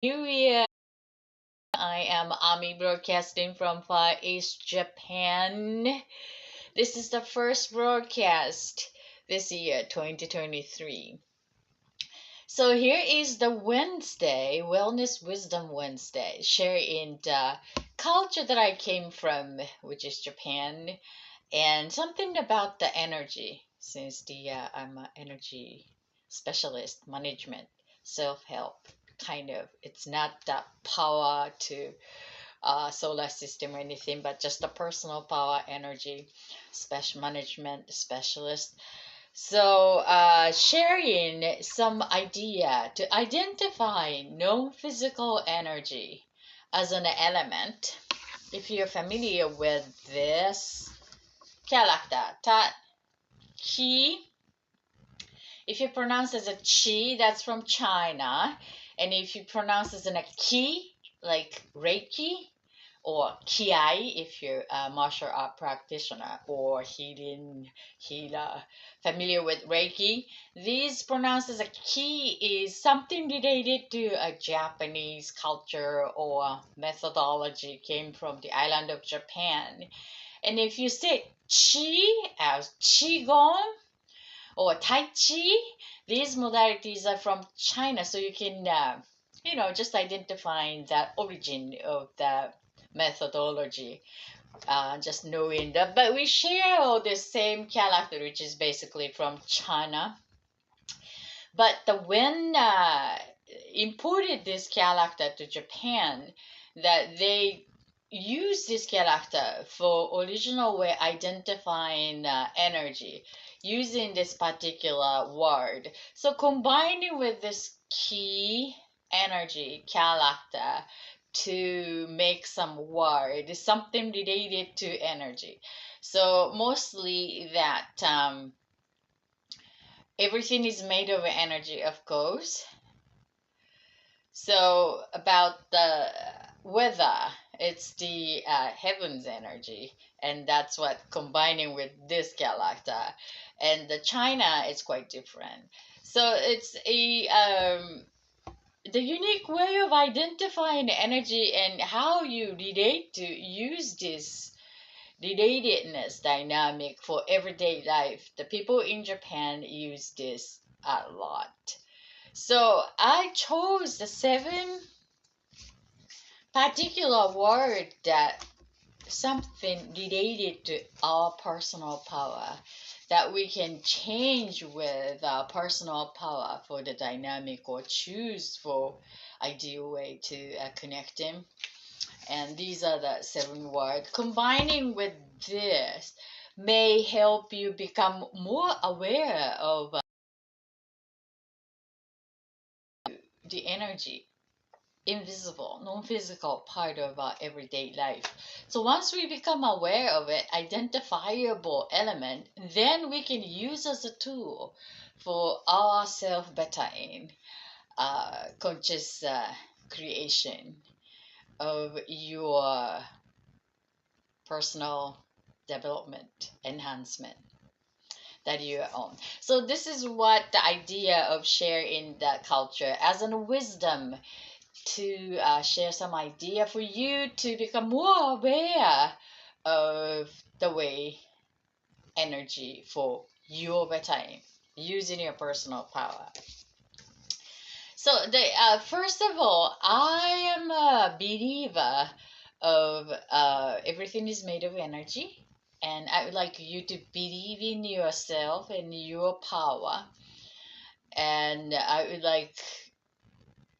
New Year. I am Ami broadcasting from Far East Japan. This is the first broadcast this year, 2023. So here is the Wednesday, Wellness Wisdom Wednesday, sharing the culture that I came from, which is Japan, and something about the energy, since I'm an energy specialist, management, self-help kind of. It's not that power to solar system or anything, but just a personal power energy special management specialist. So sharing some idea to identify non-physical energy as an element. If you're familiar with this character, ta chi. If you pronounce as a chi, that's from China. And if you pronounce as in a ki, like Reiki, or Kiai, if you're a martial art practitioner, or healer, familiar with Reiki, these pronounced as a ki is something related to a Japanese culture or methodology, came from the island of Japan. And if you say chi as qigong or Tai Chi. These modalities are from China, so you can, just identifying the origin of the methodology, just knowing that. But we share all the same character, which is basically from China. But when imported this character to Japan, that they use this character for original way identifying energy using this particular word. So combining with this key energy character to make some word, something related to energy. So mostly that everything is made of energy, of course. So about the weather, it's the heavens energy, and that's what combining with this character. And the China is quite different. So it's a the unique way of identifying energy and how you relate to use this relatedness dynamic for everyday life. The people in Japan use this a lot. So I chose the seven particular word that something related to our personal power that we can change with our personal power for the dynamic or choose for ideal way to connect them. And these are the seven words. Combining with this may help you become more aware of the energy, invisible, non-physical part of our everyday life. So once we become aware of it, identifiable element, then we can use as a tool for our self-bettering, conscious creation of your personal development, enhancement that you own. So this is what the idea of sharing the culture as a wisdom to share some idea for you to become more aware of the way energy for your bedtime using your personal power. So the first of all, I am a believer of everything is made of energy, and I would like you to believe in yourself and your power, and I would like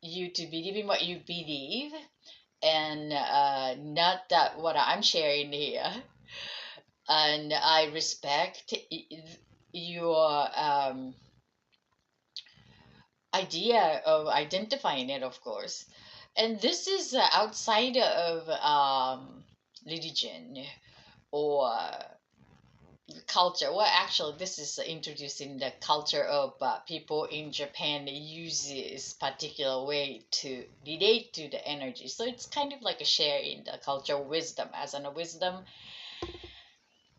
you to believe in what you believe and not that what I'm sharing here. And I respect your idea of identifying it, of course. And this is outside of religion or culture. Well, actually, this is introducing the culture of people in Japan use this particular way to relate to the energy. So it's kind of like a share in the culture wisdom as an wisdom.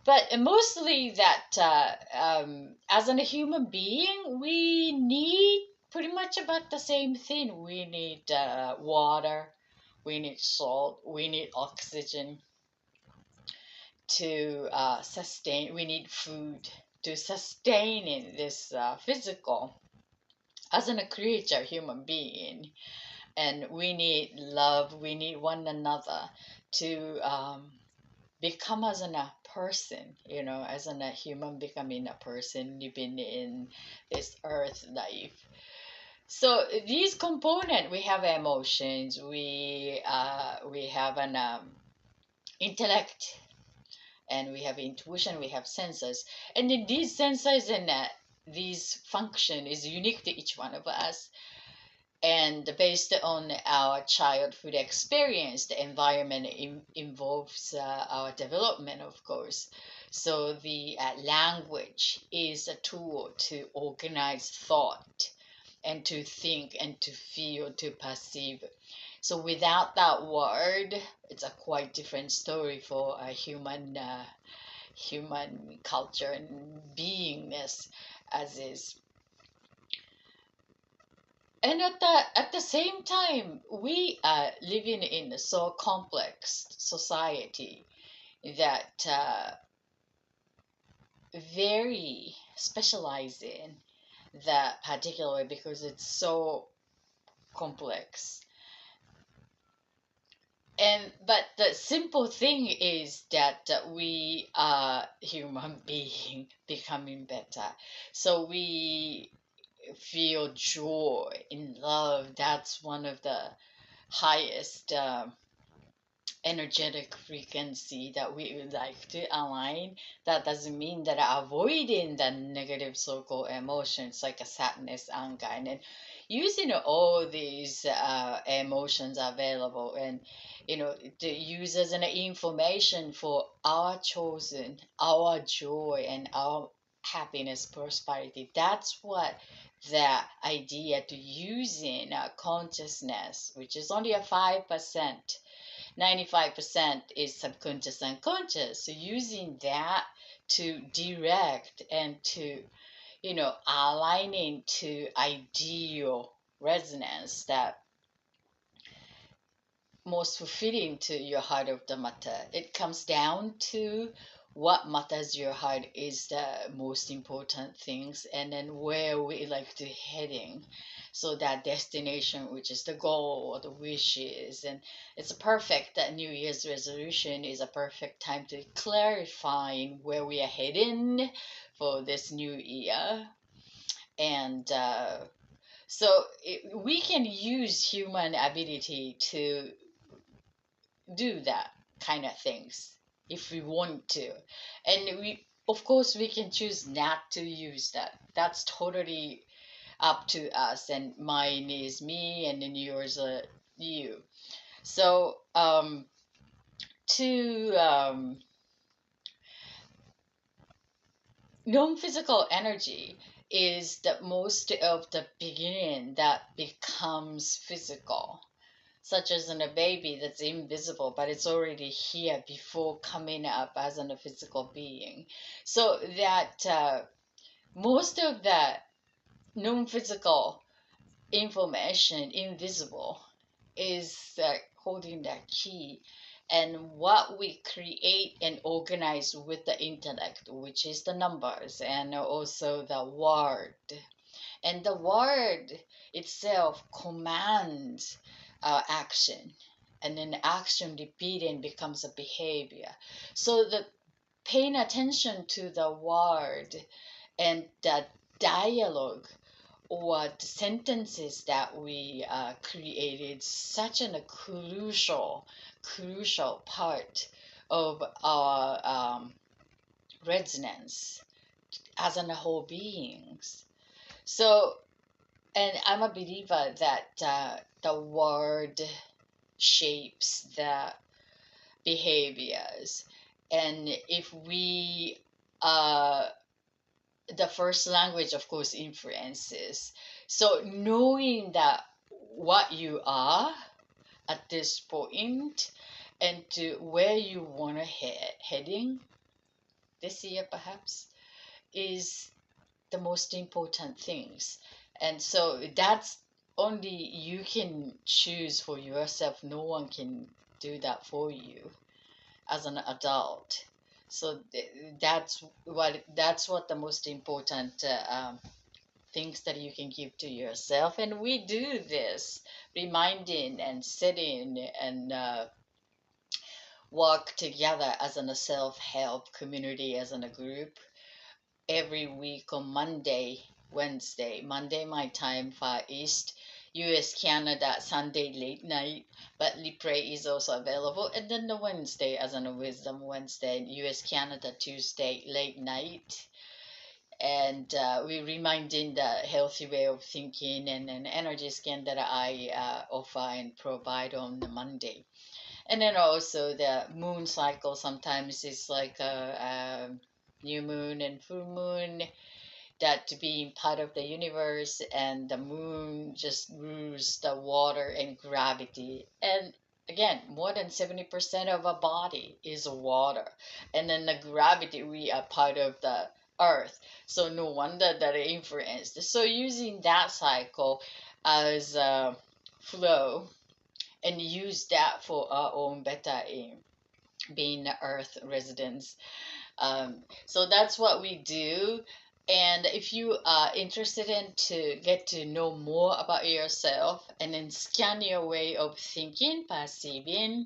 But mostly that as a human being, we need pretty much about the same thing. We need water, we need salt, we need oxygen to sustain. We need food to sustain in this physical as a creature, human being, and we need love. We need one another to become as a person, as a human becoming a person living in this earth life. So these component, we have emotions, we have an intellect, and we have intuition, we have senses, and then these senses and these function is unique to each one of us, and based on our childhood experience, the environment involves our development, of course. So the language is a tool to organize thought and to think and to feel, to perceive. So without that word, it's a quite different story for a human culture and beingness as is. And at the same time, we are living in a so complex society that very specialized in that particular, because it's so complex. And but the simple thing is that we are human being becoming better. So we feel joy in love. That's one of the highest energetic frequency that we would like to align. That doesn't mean that avoiding the negative so-called emotions like a sadness, anger, and then using all these emotions available, and to use as an information for our chosen, our joy, and our happiness, prosperity. That's what the idea to using consciousness, which is only a 5%. 95% is subconscious and conscious. So using that to direct and to, aligning to ideal resonance that most fulfilling to your heart of the matter. It comes down to what matters your heart is the most important things, and then where we like to heading. So that destination, which is the goal or the wishes, and it's a perfect that New Year's resolution is a perfect time to clarifying where we are heading for this new year. And we can use human ability to do that kind of things if we want to, and we, of course, we can choose not to use that. That's totally up to us, and mine is me and then yours are you. So to non-physical energy is the most of the beginning that becomes physical, such as in a baby that's invisible, but it's already here before coming up as a physical being. So that most of the non-physical information, invisible, is holding that key. And what we create and organize with the intellect, which is the numbers and also the word. And the word itself commands action, and then action repeating becomes a behavior. So the paying attention to the word and the dialogue or the sentences that we created, such a crucial part of our resonance as a whole beings. So, and I'm a believer that the word shapes the behaviors. And if we, the first language, of course, influences. So knowing that what you are at this point and to where you want to heading this year perhaps is the most important things. And so that's only you can choose for yourself. No one can do that for you as an adult. So that's what the most important things that you can give to yourself. And we do this, reminding and sitting and work together as a self-help community, as in a group, every week on Monday my time, Far East, US, Canada, Sunday late night, but Libre is also available. And then the Wednesday, as in a Wisdom Wednesday, US, Canada, Tuesday late night. And we're reminding the healthy way of thinking and an energy scan that I offer and provide on the Monday. And then also the moon cycle sometimes is like a new moon and full moon, that being part of the universe, and the moon just rules the water and gravity. And again, more than 70% of our body is water, and then the gravity, we are part of the earth, so no wonder that it influenced. So using that cycle as a flow and use that for our own better aim, being earth residents. So that's what we do. And if you are interested in to get to know more about yourself and then scan your way of thinking, perceiving,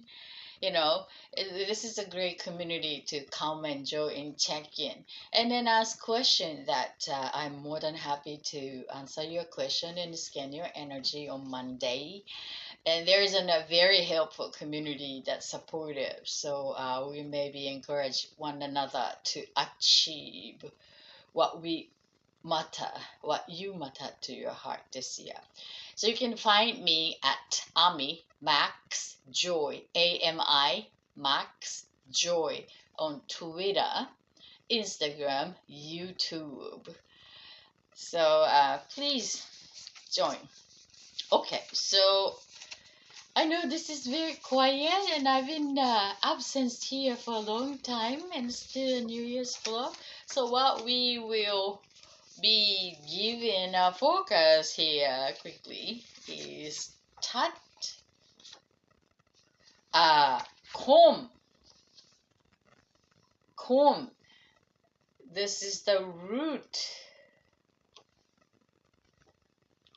you know, this is a great community to come and join and check in, and then ask questions that I'm more than happy to answer your question and scan your energy on Monday. And there is a very helpful community that's supportive, so we maybe encourage one another to achieve what we matter, what you matter to your heart this year. So you can find me at Ami Max Joy, AMI Max Joy, on Twitter, Instagram, YouTube. So please join. Okay, so I know this is very quiet, and I've been absent here for a long time, and still a New Year's vlog. So what we will be giving a focus here quickly is tat, comb. Comb. This is the root.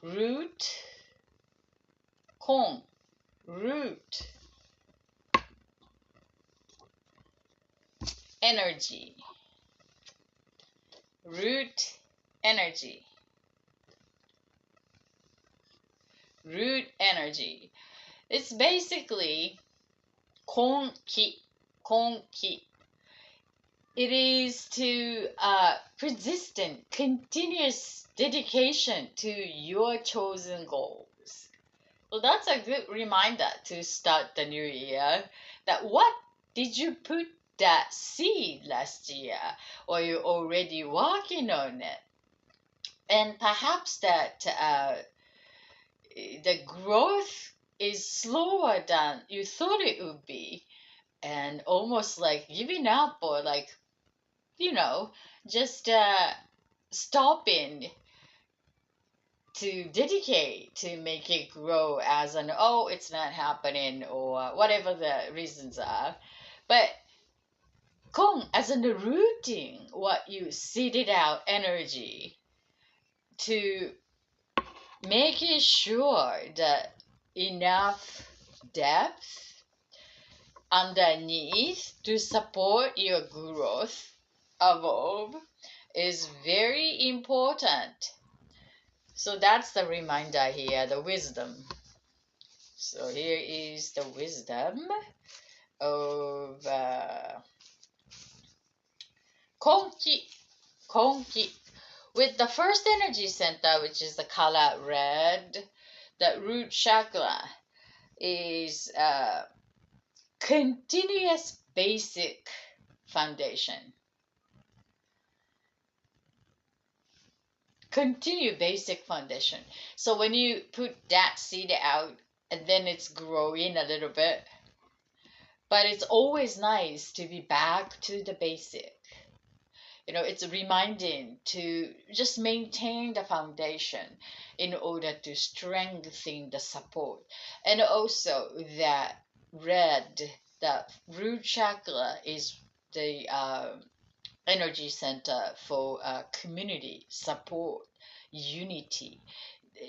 Root. Comb. Root. Energy. Root energy. Root energy. It's basically konki. Konki. It is to persistent, continuous dedication to your chosen goals. Well, that's a good reminder to start the new year. That what did you put that seed last year, or you're already working on it? And perhaps that the growth is slower than you thought it would be, and almost like giving up, or like, just stopping to dedicate to make it grow, as an, oh, it's not happening, or whatever the reasons are. But Kong, as in the rooting, what you seeded out energy to making sure that enough depth underneath to support your growth, evolve, is very important. So that's the reminder here, the wisdom. So here is the wisdom of Konki. Konki. With the first energy center, which is the color red, the root chakra is continuous basic foundation. Continue basic foundation. So when you put that seed out, and then it's growing a little bit, but it's always nice to be back to the basic. It's reminding to just maintain the foundation in order to strengthen the support. And also that red, the root chakra is the energy center for community support, unity,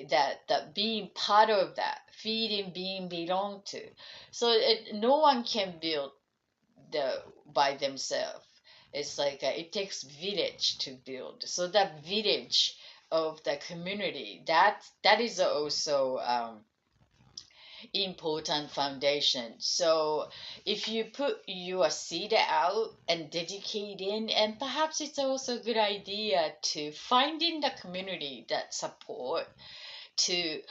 that being part of that, feeling being belonged to. So no one can build the by themselves. It's like it takes village to build. So that village of the community, that is also important foundation. So if you put your seed out and dedicate in, and perhaps it's also a good idea to finding the community that support to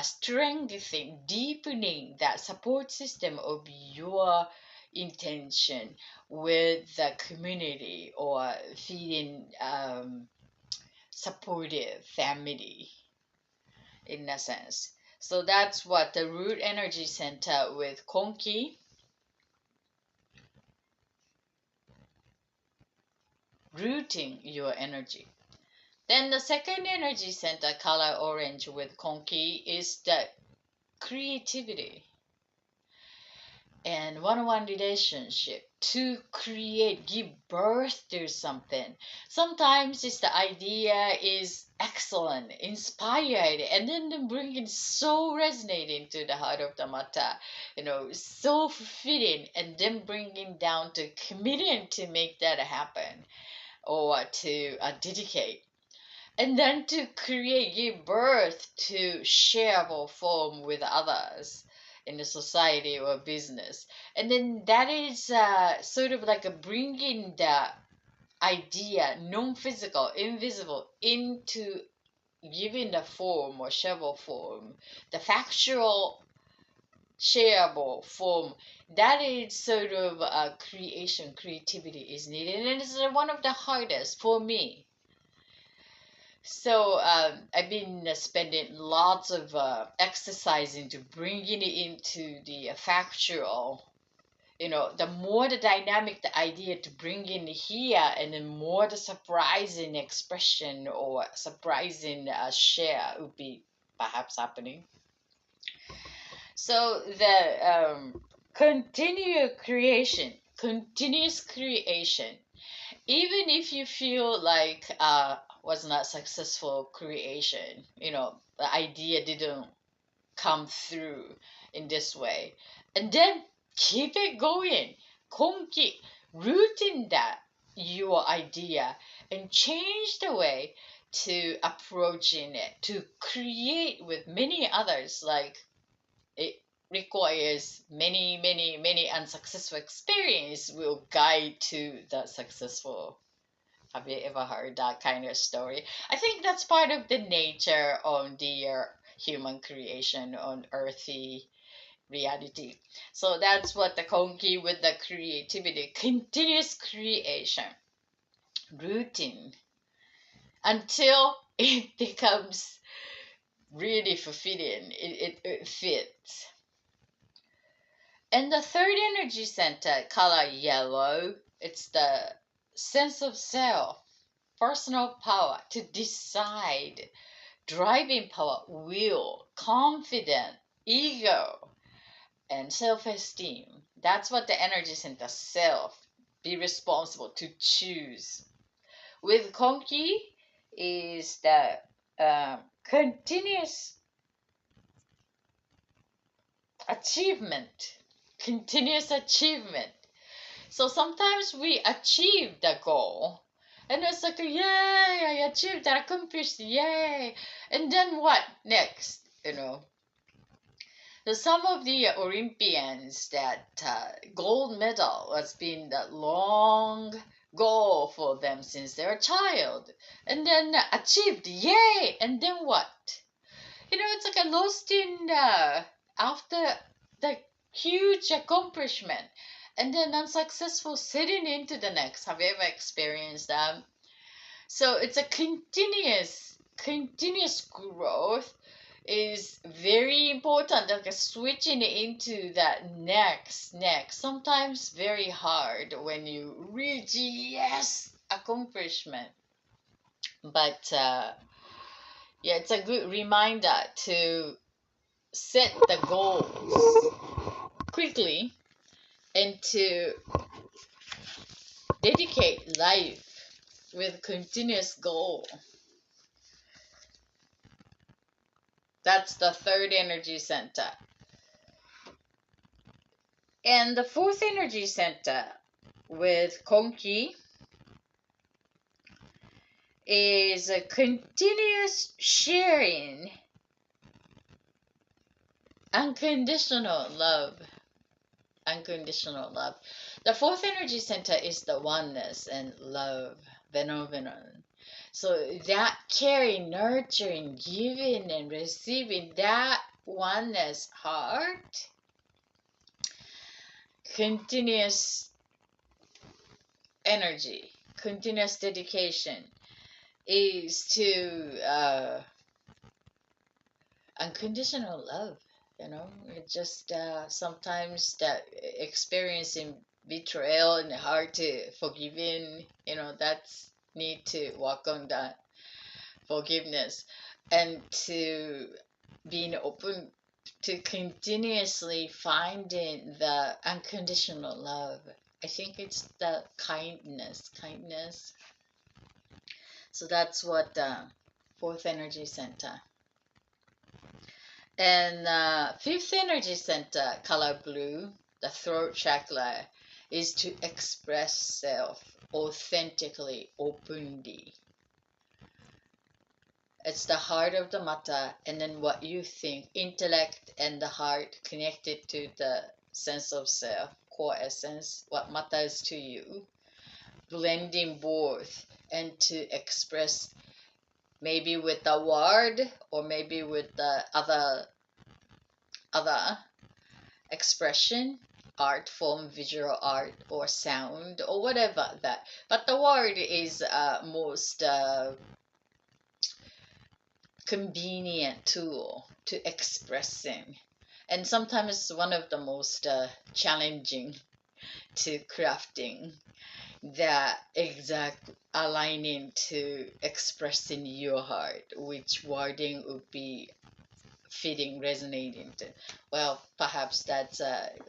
strengthening, deepening that support system of your intention with the community, or feeling supportive family in a sense. So that's what the root energy center with Konki, rooting your energy. Then the second energy center, color orange with Konki, is the creativity and one-on-one relationship to create, give birth to something. Sometimes it's the idea is excellent, inspired, and then bring it so resonating to the heart of the matter, so fulfilling, and then bringing down to committing to make that happen, or to dedicate, and then to create, give birth to shareable form with others in the society or business. And then that is sort of like a bringing the idea, non-physical, invisible, into giving the form or shareable form, the factual shareable form. That is sort of creation, creativity is needed, and it's one of the hardest for me. So I've been spending lots of exercising to bringing it into the factual. The more the dynamic the idea to bring in here, and then more the surprising expression or surprising share would be perhaps happening. So the continuous creation, even if you feel like was not successful creation, the idea didn't come through in this way, and then keep it going, konki, rooting that your idea, and change the way to approaching it to create with many others. Like, it requires many unsuccessful experience will guide to the successful. Have you ever heard that kind of story? I think that's part of the nature of the human creation on earthy reality. So that's what the konki with the creativity, continuous creation, routine, until it becomes really fulfilling. It fits. And the third energy center, color yellow, it's the sense of self, personal power to decide, driving power, will, confident, ego, and self-esteem. That's what the energy center, self, be responsible to choose. With Konki is the continuous achievement, continuous achievement. So sometimes we achieve the goal, and it's like, yay, I achieved that, accomplished, yay. And then what next? So some of the Olympians that gold medal has been that long goal for them since they're a child, and then achieved, yay. And then what? It's like a lost in after the huge accomplishment, and then unsuccessful setting into the next. Have you ever experienced that? So it's a continuous growth is very important. Like switching into that next. Sometimes very hard when you reach, yes, accomplishment. But yeah, it's a good reminder to set the goals quickly and to dedicate life with continuous goal. That's the third energy center. And the fourth energy center with Konki is a continuous sharing, unconditional love. Unconditional love. The fourth energy center is the oneness and love phenomenon. So that caring, nurturing, giving, and receiving, that oneness heart, continuous energy, continuous dedication is to unconditional love. It just sometimes that experiencing betrayal and hard to forgiving, that's need to work on that forgiveness and to being open to continuously finding the unconditional love. I think it's the kindness. So that's what fourth energy center. And fifth energy center, color blue, the throat chakra, is to express self authentically, openly. It's the heart of the matter, and then what you think, intellect and the heart connected to the sense of self, core essence, what matters to you, blending both and to express maybe with the word or maybe with the other expression, art form, visual art or sound or whatever that. But the word is most convenient tool to expressing, and sometimes one of the most challenging to crafting that exact aligning to expressing your heart, which wording would be fitting, resonating to. Well, perhaps that's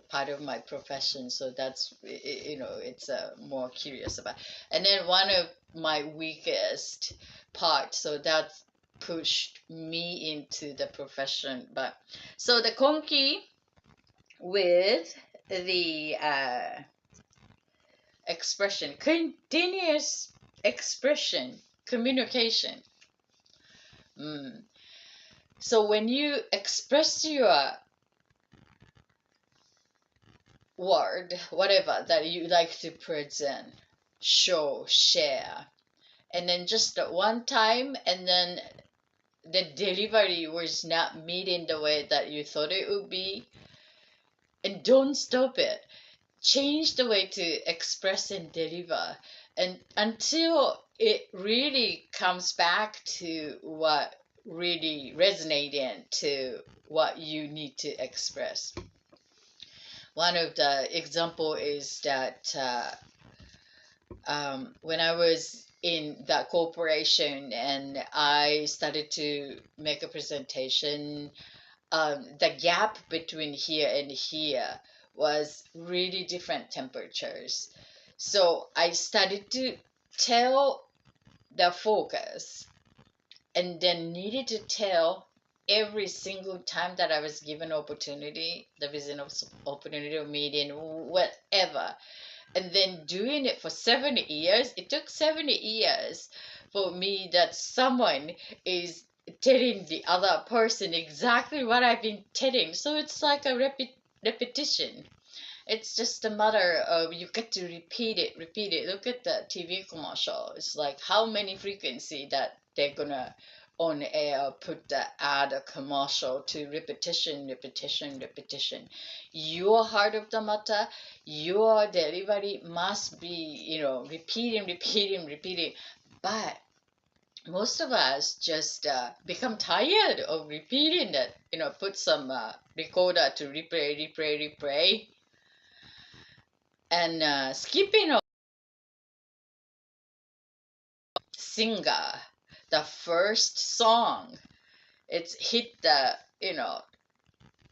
part of my profession, so that's it's more curious about. And then one of my weakest parts, so that's pushed me into the profession. But so the Konki with the expression, continuous expression, communication. So when you express your word, whatever that you like to present, show, share, and then just at one time, and then the delivery was not meeting the way that you thought it would be, and don't stop it. Change the way to express and deliver, and until it really comes back to what really resonating to what you need to express. One of the example is that when I was in that corporation and I started to make a presentation, the gap between here and here was really different temperatures. So I started to tell the focus and then needed to tell every single time that I was given opportunity, the vision of opportunity of meeting, whatever. And then doing it for 70 years, it took 70 years for me that someone is telling the other person exactly what I've been telling. So it's like a repetition. It's just a matter of you get to repeat it, repeat it. Look at the TV commercial. It's like how many frequency that they're gonna on air put the ad a commercial to repetition, repetition, repetition. Your heart of the matter, your delivery must be, repeating, repeating, repeating. But most of us just become tired of repeating that. Put some recorder to replay, replay, replay, and skipping singer, the first song, it's hit the,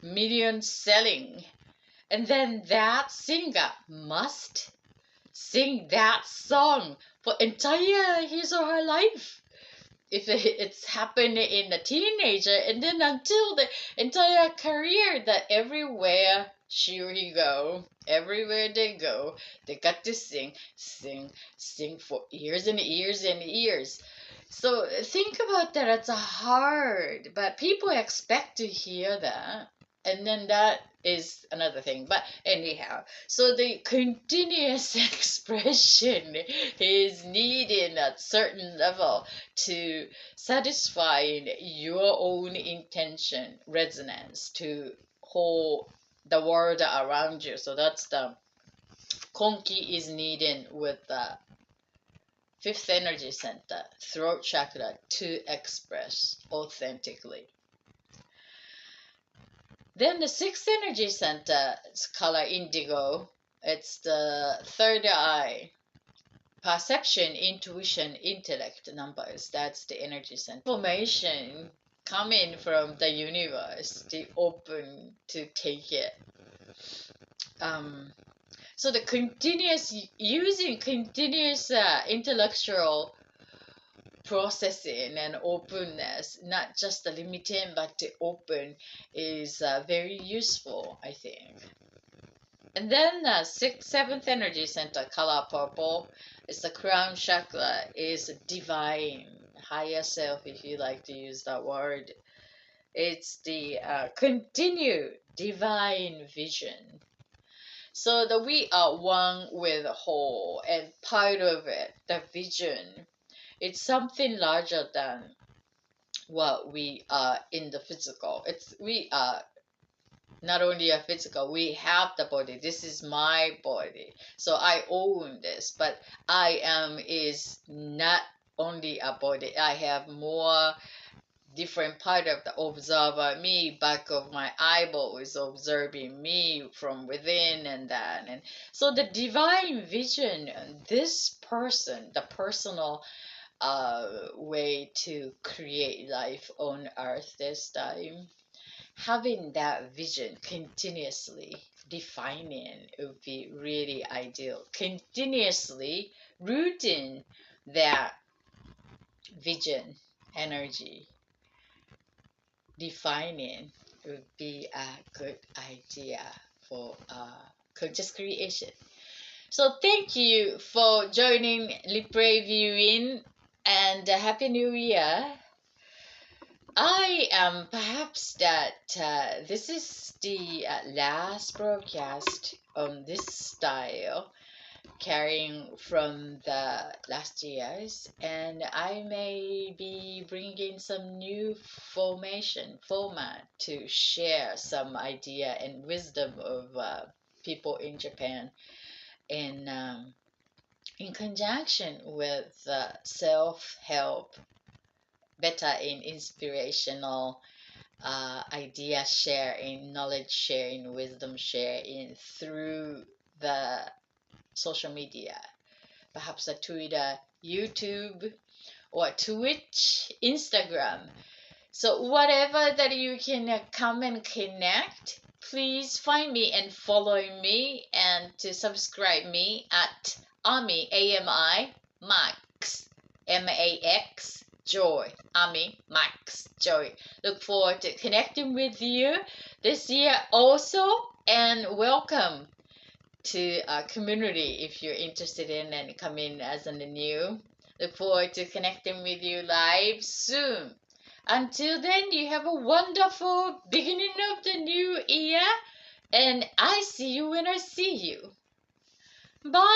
million selling. And then that singer must sing that song for entire his or her life. If it's happened in a teenager, and then until the entire career, that everywhere he go, everywhere they go, they got to sing for years and years and years. So think about that. It's hard, but people expect to hear that. And then that is another thing. But anyhow, so the continuous expression is needed at certain level to satisfy your own intention, resonance, to hold the world around you. So that's the konki is needed with the fifth energy center, throat chakra, to express authentically. Then the sixth energy center, it's color indigo. It's the third eye. Perception, intuition, intellect numbers. That's the energy center. Information coming from the universe, the open to take it. So the using continuous intellectual processing and openness, not just the limiting but the open, is very useful, I think. And then seventh energy center, color purple, is the crown chakra, is divine, higher self, if you like to use that word. It's the continued divine vision. So that we are one with the whole, and part of it, the vision, it's something larger than what we are in the physical. We are not only a physical, we have the body. This is my body. So I own this, but I am is not only a body. I have more different part of the observer, me, back of my eyeball is observing me from within, and that. And so the divine vision, this person, the personal way to create life on earth this time, having that vision continuously defining would be really ideal. Continuously rooting that vision energy, defining would be a good idea for conscious creation. So thank you for joining Libre Viewing, and Happy New Year. I am perhaps that this is the last broadcast on this style, carrying from the last years, and I may be bringing some new format to share some idea and wisdom of people in Japan, in conjunction with self-help, better in inspirational idea sharing, knowledge sharing, wisdom sharing through the social media, perhaps a Twitter, YouTube, or Twitch, Instagram. So whatever that you can come and connect, please find me and follow me, and to subscribe me at Ami, AMI, Max, MAX, Joy, Ami, Max, Joy. Look forward to connecting with you this year also, and welcome to our community if you're interested in and coming as a new. Look forward to connecting with you live soon. Until then, you have a wonderful beginning of the new year, and I see you when I see you. Bye.